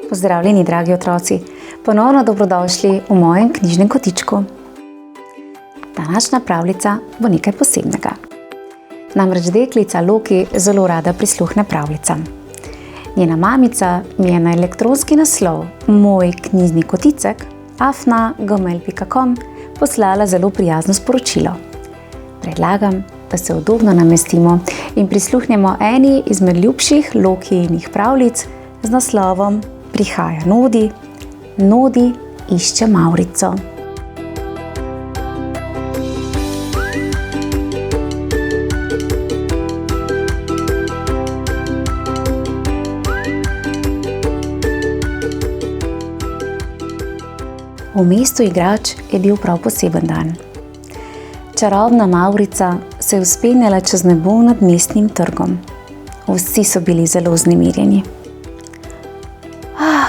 Pozdravljeni, dragi otroci, ponovno dobrodošli v mojem knjižnem kotičku. Današnja pravljica bo nekaj posebnega. Namreč deklica Loki zelo rada prisluhne pravljicam. Njena mamica mi je na elektronski naslov moj knjižni koticek afna@gmail.com poslala zelo prijazno sporočilo. Predlagam, da se udobno namestimo in prisluhnemo eni izmed ljubših Lokijinih pravljic z naslovom Prihaja Nodi, Nodi išče Mavrico. V mestu igrač je bil prav poseben dan. Čarobna Mavrica se je vzpenjala čez nebo nad mestnim trgom. Vsi so bili zelo vznemirjeni.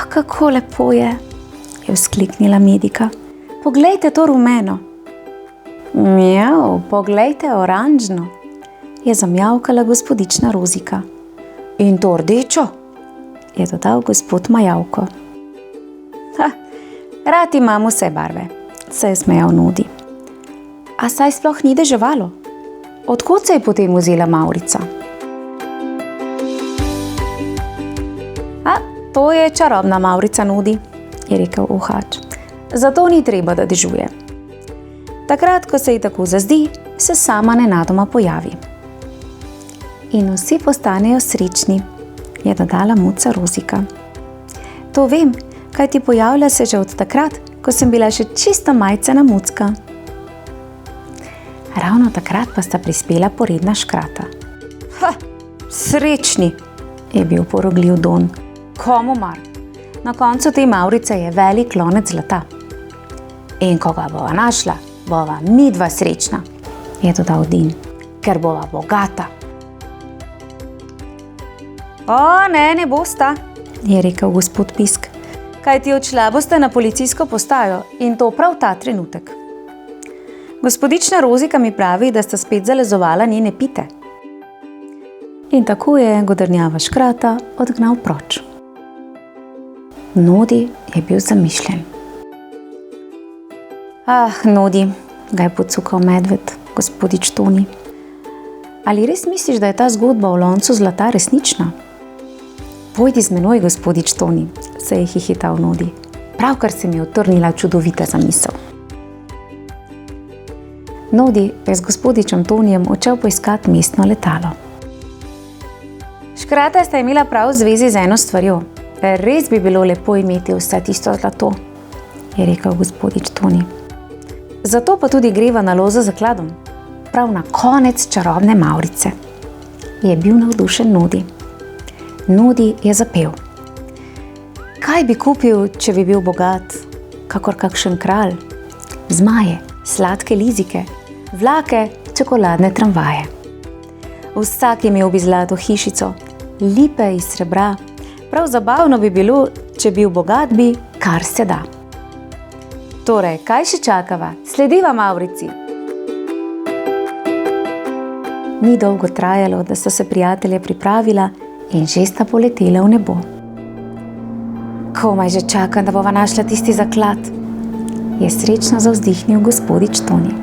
Kako lepo je vzkliknila Medika. Poglejte to rumeno. Mjav, poglejte oranžno, je zamjavkala gospodična Rozika. In to rdečo, je dodal gospod Majavko. Rad imam vse barve, se je smejal Nodi. A saj sploh ni deževalo? Od kod se je potem vzela Mavrica? To je čarobna Mavrica, Nodi, je rekel Uhač. Zato ni treba, da dežuje. Takrat, ko se ji tako zazdi, se sama nenadoma pojavi. In vsi postanejo srečni, je dodala muca Rozika. To vem, kajti pojavlja se že od takrat, ko sem bila še čisto majcena mucka. Ravno takrat pa sta prispela poredna škrata. Srečni, je bil porogljiv Don. Komu mar? Na koncu te Mavrice je velik lonec zlata. In ko ga bova našla, bova midva srečna, je dodal Din, ker bova bogata. Ne bosta, je rekel gospod Pisk, kajti odšla boste na policijsko postajo in to prav ta trenutek. Gospodična Rozika mi pravi, da sta spet zalezovala njene pite. In tako je godrnjava škrata odgnal proč. Nodi je bil zamišljen. Nodi, ga je pocukal medved, gospodič Toni. Ali res misliš, da je ta zgodba o loncu zlata resnična? Pojdi z menoj, gospodič Toni, se je hihital Nodi. Pravkar se mi je utrnila čudovita zamisel. Nodi je z gospodičem Tonijem odšel poiskat mestno letalo. Škrata sta imela prav v zvezi z eno stvarjo. Res bi bilo lepo imeti vse tisto zlato, je rekel gospodič Toni. Zato pa tudi greva na lozo za kladom, prav na konec čarobne Mavrice, je bil navdušen Nodi. Nodi je zapel. Kaj bi kupil, če bi bil bogat, kakor kakšen kralj? Zmaje, sladke lizike, vlake, čokoladne tramvaje. Vsak imel bi zlato hišico, lipe iz srebra. Prav zabavno bi bilo, če bil bogat bi, kar se da. Torej, kaj še čakava? Slediva Mavrici. Ni dolgo trajalo, da so se prijatelje pripravila in že sta poletela v nebo. Komaj že čakam, da bova našla tisti zaklad, je srečno zavzdihnil gospodič Toni.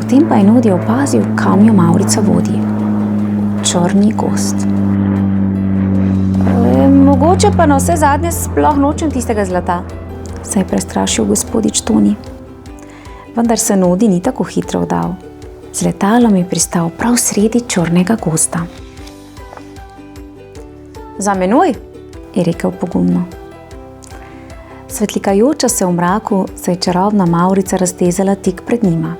Potem pa je Nodi opazil, kam jo Mavrica vodi. Črni gozd. Mogoče pa na vse zadnje sploh nočem tistega zlata, se je prestrašil gospodič Toni. Vendar se Nodi ni tako hitro vdal. Z letalom je pristal prav sredi črnega gozda. Za menoj, je rekel pogumno. Svetlikajoča se v mraku se je čarobna Mavrica raztezala tik pred njima,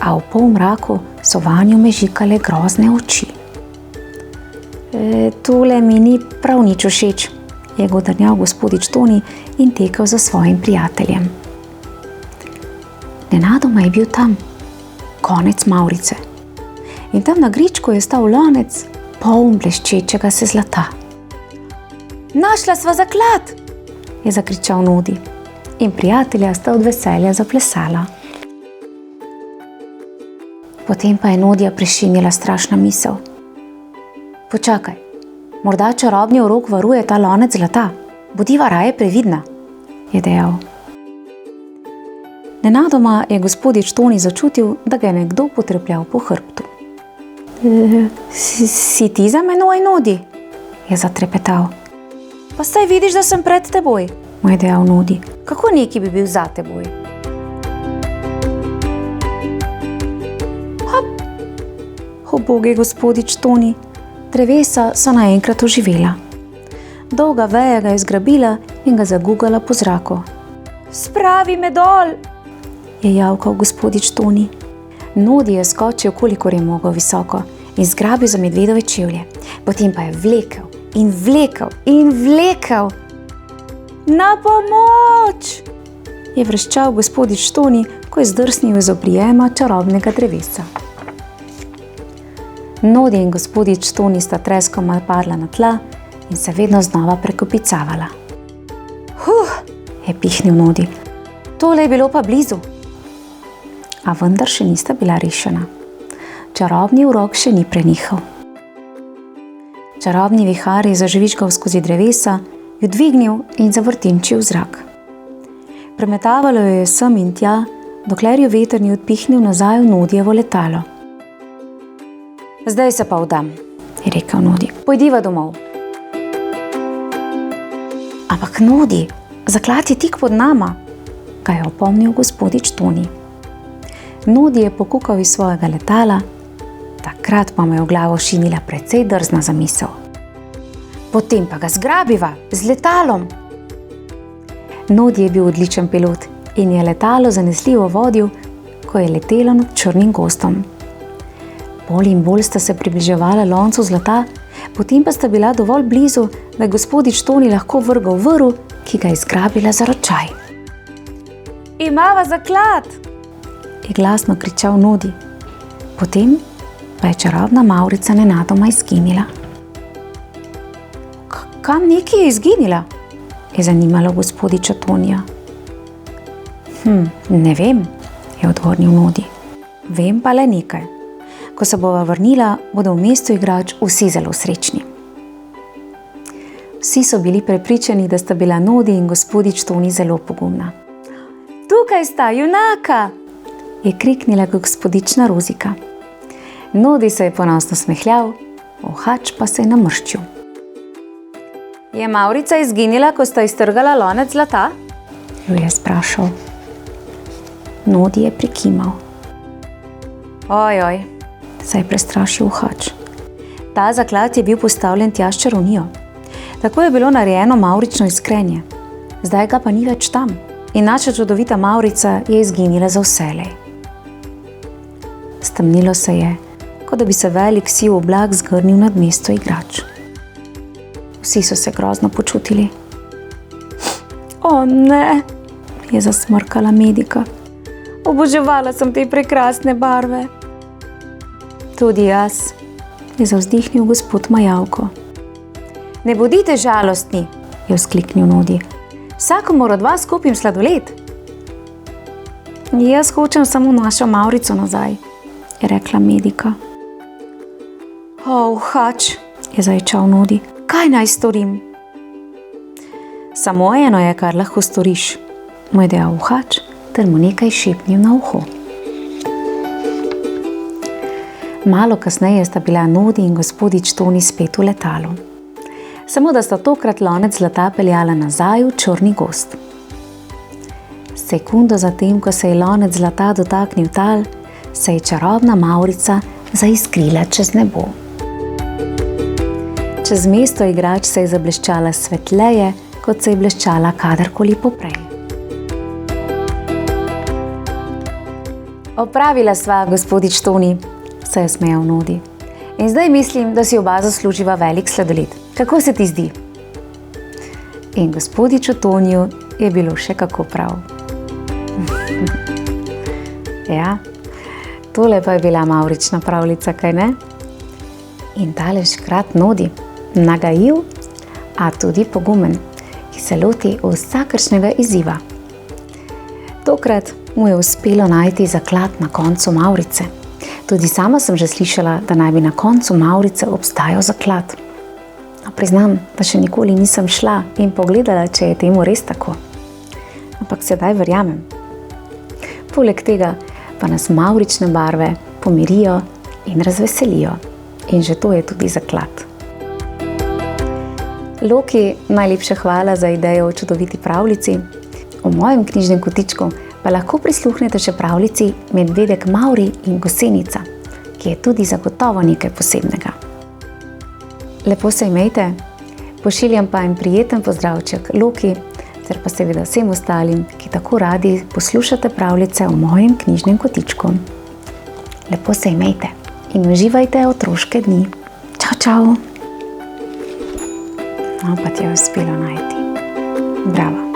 a v polmraku so vanjo mežikale grozne oči. Tole mi ni prav nič všeč, je godrnjal gospodič Toni in tekel za svojim prijateljem. Nenadoma je bil tam konec Mavrice in tam na gričku je stal lonec poln bleščečega se zlata. Našla sva zaklad, je zakričal Nodi in prijatelja sta od veselja zaplesala. Potem pa je Nodija prešinila strašna misel. Počakaj, morda čarobni urok varuje ta lonec zlata, bodiva raje previdna, je dejal. Nenadoma je gospodič Toni začutil, da ga je nekdo potrepljal po hrbtu. Si ti za menoj, Nodi? Je zatrepetal. Pa saj vidiš, da sem pred teboj, mu je dejal Nodi. Kako neki bi bil za teboj? Hop! O boge, gospodič Toni, drevesa so naenkrat oživela. Dolga veja ga je zgrabila in ga zagugala po zraku. Spravi me dol, je javkal gospodič Toni. Nodi je skočil, kolikor je mogel visoko in zgrabil za medvedove čevlje. Potem pa je vlekel in vlekel in vlekel. Na pomoč! Je vreščal gospodič Toni, ko je zdrsnil iz oprijema čarobnega drevesa. Nodi in gospodič Toni sta treskoma padla na tla in se vedno znova prekopicavala. Je pihnil Nodi. Tole je bilo pa blizu. A vendar še nista bila rešena. Čarobni urok še ni prenehal. Čarobni vihar je zažvižgal skozi drevesa, jo dvignil in zavrtinčil v zrak. Premetavalo jo je sem in tja, dokler jo veter ni odpihnil nazaj v Nodijevo letalo. Zdaj se pa vdam, je rekel Nodi. Pojdiva domov. Ampak Nodi, zaklad je tik pod nama, ga je opomnil gospodič Toni. Nodi je pokukal iz svojega letala, takrat pa mu je v glavo šinila precej drzna zamisel. Potem pa ga zgrabiva z letalom. Nodi je bil odličen pilot in je letalo zanesljivo vodil, ko je letelo nad črnim gozdom. Bolj in bolj sta se približevala loncu zlata, potem pa sta bila dovolj blizu, da je gospodič Toni lahko vrgal vrv, ki ga je zgrabila za ročaj. Imava zaklad, je glasno kričal Nodi. Potem pa je čarobna mavrica nenadoma izginila. Kam neki je izginila? Je zanimalo gospodiča Tonija. Ne vem, je odgovoril Nodi. Vem pa le nekaj. Ko se bova vrnila, bodo v mestu igrač vsi zelo srečni. Vsi so bili prepričani, da sta bila Nodi in gospodič Toni zelo pogumna. Tukaj sta, junaka! Je kriknila gospodična Rozika. Nodi se je ponosno smehljal, Ohač pa se je namrščil. Je mavrica izginila, ko sta iztrgala lonec zlata? Jo je sprašal. Nodi je prikimal. Ojoj, se je prestrašil Ohač. Ta zaklad je bil postavljen tja s čarovnijo. Tako je bilo narejeno mavrično iskrenje. Zdaj ga pa ni več tam in naša čudovita mavrica je izginila za vselej. Stemnilo se je, kot da bi se velik siv oblak zgrnil nad mesto igrač. Vsi so se grozno počutili. O ne, je zasmrkala Medika. Oboževala sem te prekrasne barve. Tudi jaz, je zavzdihnil gospod Majavko. Ne bodite žalostni, je vzkliknil Nodi. Vsakomur od vas kupim sladoled. Jaz hočem samo našo mavrico nazaj, je rekla Medika. Ohač, je zaječal Nodi. Kaj naj storim? Samo eno je, kar lahko storiš, mu je dejal Ohač, ter mu nekaj šepnil na uho. Malo kasneje sta bila Nodi in gospodič Toni spet v letalu. Samo da sta tokrat lonec zlata peljala nazaj v črni gozd. Sekundo zatem, ko se je lonec zlata dotaknil tal, se je čarobna mavrica zaiskrila čez nebo. Čez mesto igrač se je zableščala svetleje, kot se je bleščala kadarkoli poprej. Opravila sva, gospodič Toni, se je smejal Nodi. In zdaj mislim, da si oba zasluživa velik sladoled. Kako se ti zdi? In gospodiču Toniju je bilo še kako prav. Ja, tole pa je bila mavrična pravljica, kaj ne? In dalečkrat Nodi nagajil, a tudi pogumen, ki se loti vsakršnega izziva. Tokrat mu je uspelo najti zaklad na koncu mavrice. Tudi sama sem že slišala, da naj bi na koncu mavrice obstajal zaklad. A priznam, da še nikoli nisem šla in pogledala, če je temu res tako. Ampak sedaj verjamem. Poleg tega pa nas mavrične barve pomirijo in razveselijo. In že to je tudi zaklad. Loki, najlepša hvala za idejo o čudoviti pravljici. V mojem knjižnem kotičku pa lahko prisluhnete še pravljici Medvedek Mavri in Gosenica, ki je tudi zagotovo nekaj posebnega. Lepo se imejte, pošiljam pa en prijeten pozdravček Loki, ter pa seveda vsem ostalim, ki tako radi poslušate pravljice v mojem knjižnem kotičku. Lepo se imejte in uživajte otroške dni. Čau, čau! No, pa ti je uspelo najti. Bravo!